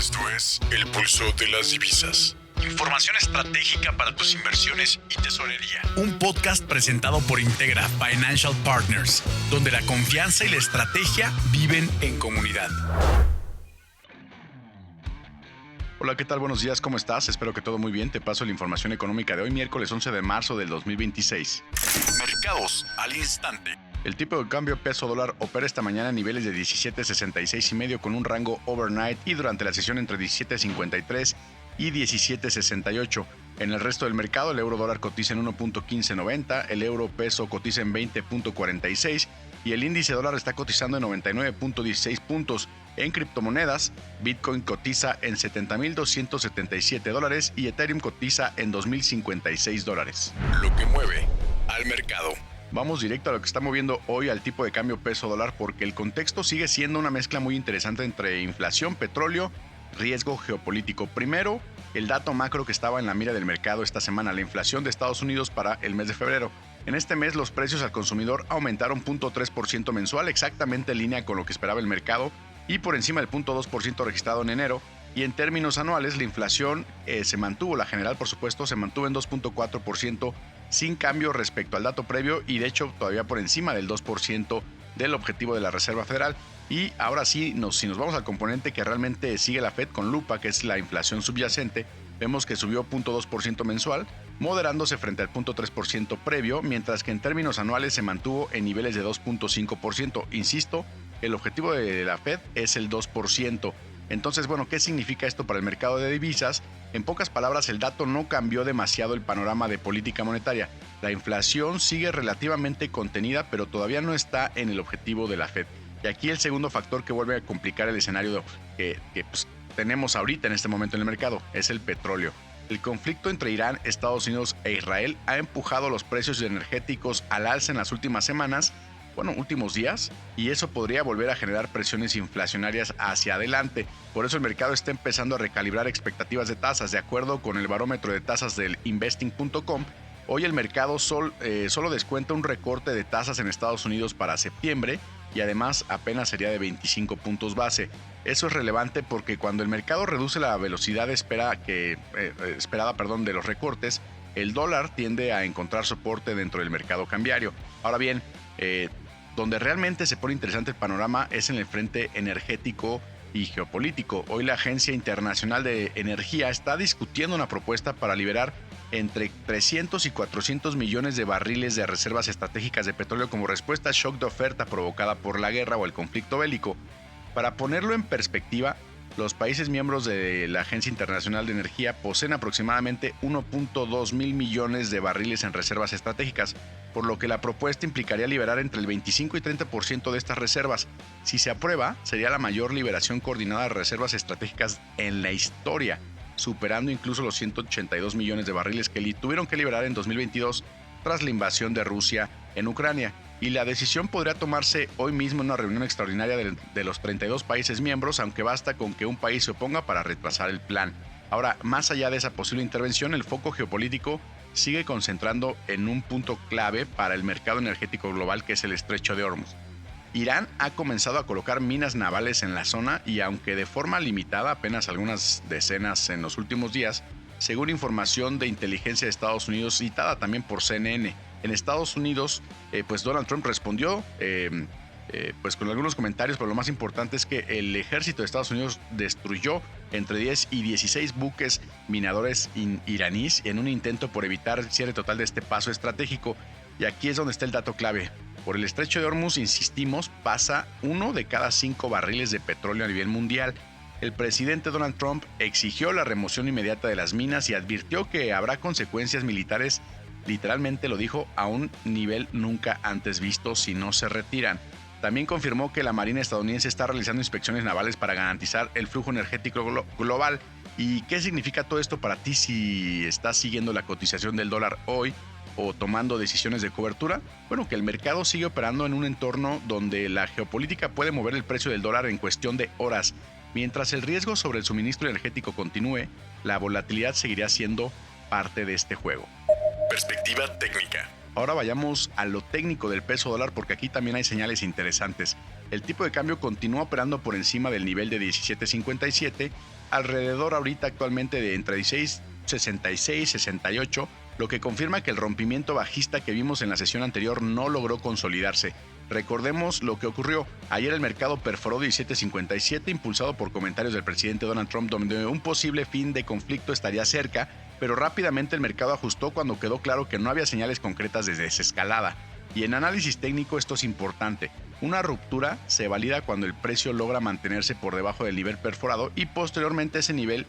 Esto es El Pulso de las Divisas. Información estratégica para tus inversiones y tesorería. Un podcast presentado por Integra Financial Partners, donde la confianza y la estrategia viven en comunidad. Hola, ¿qué tal? Buenos días, ¿cómo estás? Espero que todo muy bien. Te paso la información económica de hoy, miércoles 11 de marzo del 2026. Mercados al instante. El tipo de cambio peso-dólar opera esta mañana a niveles de 17.66 y medio con un rango overnight y durante la sesión entre 17.53 y 17.68. En el resto del mercado, el euro-dólar cotiza en 1.1590, el euro-peso cotiza en 20.46 y el índice dólar está cotizando en 99.16 puntos. En criptomonedas, Bitcoin cotiza en $70,277 y Ethereum cotiza en $2,056. Lo que mueve al mercado. Vamos directo a lo que está moviendo hoy al tipo de cambio peso-dólar porque el contexto sigue siendo una mezcla muy interesante entre inflación, petróleo, riesgo geopolítico. Primero, el dato macro que estaba en la mira del mercado esta semana, la inflación de Estados Unidos para el mes de febrero. En este mes los precios al consumidor aumentaron 0.3% mensual, exactamente en línea con lo que esperaba el mercado y por encima del 0.2% registrado en enero. Y en términos anuales, la inflación se mantuvo, la general por supuesto, se mantuvo en 2.4% sin cambio respecto al dato previo y de hecho todavía por encima del 2% del objetivo de la Reserva Federal. Y ahora sí, si nos vamos al componente que realmente sigue la Fed con lupa, que es la inflación subyacente, vemos que subió 0.2% mensual, moderándose frente al 0.3% previo, mientras que en términos anuales se mantuvo en niveles de 2.5%. Insisto, el objetivo de la Fed es el 2%. Entonces, bueno, ¿qué significa esto para el mercado de divisas? En pocas palabras, el dato no cambió demasiado el panorama de política monetaria. La inflación sigue relativamente contenida, pero todavía no está en el objetivo de la Fed. Y aquí el segundo factor que vuelve a complicar el escenario que tenemos ahorita en este momento en el mercado es el petróleo. El conflicto entre Irán, Estados Unidos e Israel ha empujado los precios energéticos al alza en las últimas semanas, últimos días, y eso podría volver a generar presiones inflacionarias hacia adelante. Por eso el mercado está empezando a recalibrar expectativas de tasas. De acuerdo con el barómetro de tasas del investing.com, hoy el mercado solo descuenta un recorte de tasas en Estados Unidos para septiembre y además apenas sería de 25 puntos base. Eso es relevante porque cuando el mercado reduce la velocidad esperada de los recortes, el dólar tiende a encontrar soporte dentro del mercado cambiario. Ahora bien, donde realmente se pone interesante el panorama es en el frente energético y geopolítico. Hoy la Agencia Internacional de Energía está discutiendo una propuesta para liberar entre 300 y 400 millones de barriles de reservas estratégicas de petróleo como respuesta al shock de oferta provocada por la guerra o el conflicto bélico. Para ponerlo en perspectiva, los países miembros de la Agencia Internacional de Energía poseen aproximadamente 1.2 mil millones de barriles en reservas estratégicas, por lo que la propuesta implicaría liberar entre el 25 y 30% de estas reservas. Si se aprueba, sería la mayor liberación coordinada de reservas estratégicas en la historia, superando incluso los 182 millones de barriles que tuvieron que liberar en 2022 tras la invasión de Rusia en Ucrania. Y la decisión podría tomarse hoy mismo en una reunión extraordinaria de los 32 países miembros, aunque basta con que un país se oponga para retrasar el plan. Ahora, más allá de esa posible intervención, el foco geopolítico sigue concentrando en un punto clave para el mercado energético global, que es el Estrecho de Hormuz. Irán ha comenzado a colocar minas navales en la zona y aunque de forma limitada, apenas algunas decenas en los últimos días, según información de inteligencia de Estados Unidos citada también por CNN. En Estados Unidos, Donald Trump respondió con algunos comentarios, pero lo más importante es que el ejército de Estados Unidos destruyó entre 10 y 16 buques minadores iraníes en un intento por evitar el cierre total de este paso estratégico. Y aquí es donde está el dato clave. Por el Estrecho de Hormuz, insistimos, pasa 1 de cada 5 barriles de petróleo a nivel mundial. El presidente Donald Trump exigió la remoción inmediata de las minas y advirtió que habrá consecuencias militares, literalmente lo dijo, a un nivel nunca antes visto si no se retiran. También confirmó que la Marina estadounidense está realizando inspecciones navales para garantizar el flujo energético global. ¿Y qué significa todo esto para ti si estás siguiendo la cotización del dólar hoy o tomando decisiones de cobertura? Bueno, que el mercado sigue operando en un entorno donde la geopolítica puede mover el precio del dólar en cuestión de horas. Mientras el riesgo sobre el suministro energético continúe, la volatilidad seguirá siendo parte de este juego. Perspectiva técnica. Ahora vayamos a lo técnico del peso dólar porque aquí también hay señales interesantes. El tipo de cambio continúa operando por encima del nivel de 17.57, alrededor ahorita actualmente de entre 16.66 y 68, lo que confirma que el rompimiento bajista que vimos en la sesión anterior no logró consolidarse. Recordemos lo que ocurrió. Ayer el mercado perforó 17.57 impulsado por comentarios del presidente Donald Trump donde un posible fin de conflicto estaría cerca, pero rápidamente el mercado ajustó cuando quedó claro que no había señales concretas de desescalada. Y en análisis técnico esto es importante. Una ruptura se valida cuando el precio logra mantenerse por debajo del nivel perforado y posteriormente ese nivel,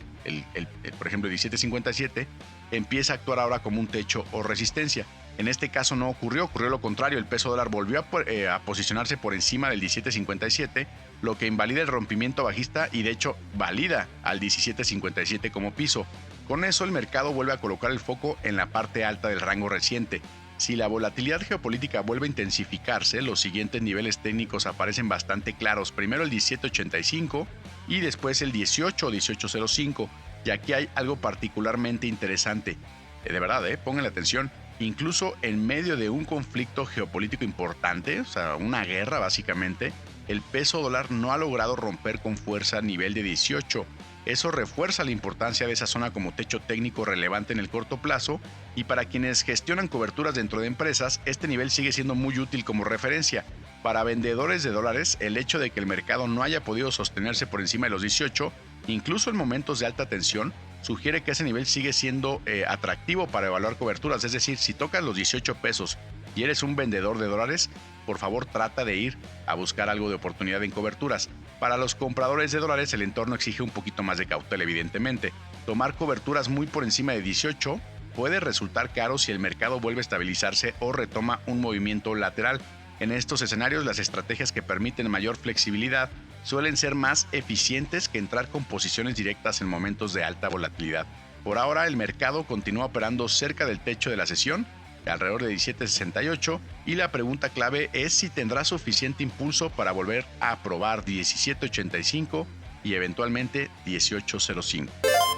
por ejemplo 17.57, empieza a actuar ahora como un techo o resistencia. En este caso no ocurrió lo contrario, el peso dólar volvió a posicionarse por encima del 17.57, lo que invalida el rompimiento bajista y de hecho valida al 17.57 como piso. Con eso el mercado vuelve a colocar el foco en la parte alta del rango reciente. Si la volatilidad geopolítica vuelve a intensificarse, los siguientes niveles técnicos aparecen bastante claros. Primero el 17.85 y después el 18 o 18.05. Y aquí hay algo particularmente interesante. De verdad, pónganle atención. Incluso en medio de un conflicto geopolítico importante, o sea, una guerra básicamente, el peso dólar no ha logrado romper con fuerza a nivel de 18. Eso refuerza la importancia de esa zona como techo técnico relevante en el corto plazo y para quienes gestionan coberturas dentro de empresas, este nivel sigue siendo muy útil como referencia. Para vendedores de dólares, el hecho de que el mercado no haya podido sostenerse por encima de los 18, incluso en momentos de alta tensión, sugiere que ese nivel sigue siendo atractivo para evaluar coberturas. Es decir, si tocas los 18 pesos y eres un vendedor de dólares, por favor trata de ir a buscar algo de oportunidad en coberturas. Para los compradores de dólares el entorno exige un poquito más de cautela evidentemente. Tomar coberturas muy por encima de 18 puede resultar caro si el mercado vuelve a estabilizarse o retoma un movimiento lateral. En estos escenarios las estrategias que permiten mayor flexibilidad suelen ser más eficientes que entrar con posiciones directas en momentos de alta volatilidad. Por ahora el mercado continúa operando cerca del techo de la sesión, alrededor de 17.68, y la pregunta clave es si tendrá suficiente impulso para volver a probar 17.85 y eventualmente 18.05.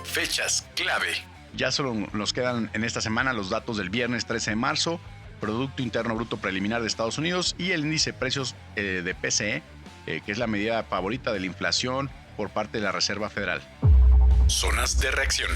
Fechas clave. Ya solo nos quedan en esta semana los datos del viernes 13 de marzo, Producto Interno Bruto Preliminar de Estados Unidos y el índice de precios de PCE, que es la medida favorita de la inflación por parte de la Reserva Federal. Zonas de reacción.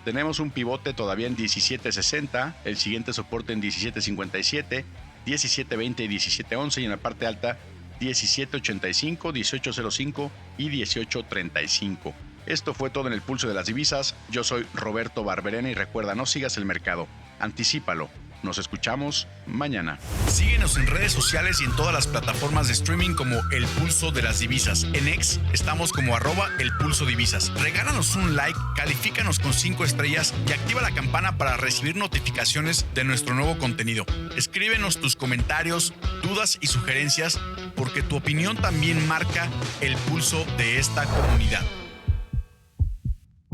Tenemos un pivote todavía en 17.60, el siguiente soporte en 17.57, 17.20 y 17.11 y en la parte alta 17.85, 18.05 y 18.35. Esto fue todo en el Pulso de las Divisas. Yo soy Roberto Barberena y recuerda, no sigas el mercado, anticípalo. Nos escuchamos mañana. Síguenos en redes sociales y en todas las plataformas de streaming como El Pulso de las Divisas. En X estamos como @elpulsodivisas. Regálanos un like, califícanos con 5 estrellas y activa la campana para recibir notificaciones de nuestro nuevo contenido. Escríbenos tus comentarios, dudas y sugerencias porque tu opinión también marca el pulso de esta comunidad.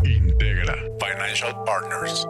Integra Financial Partners.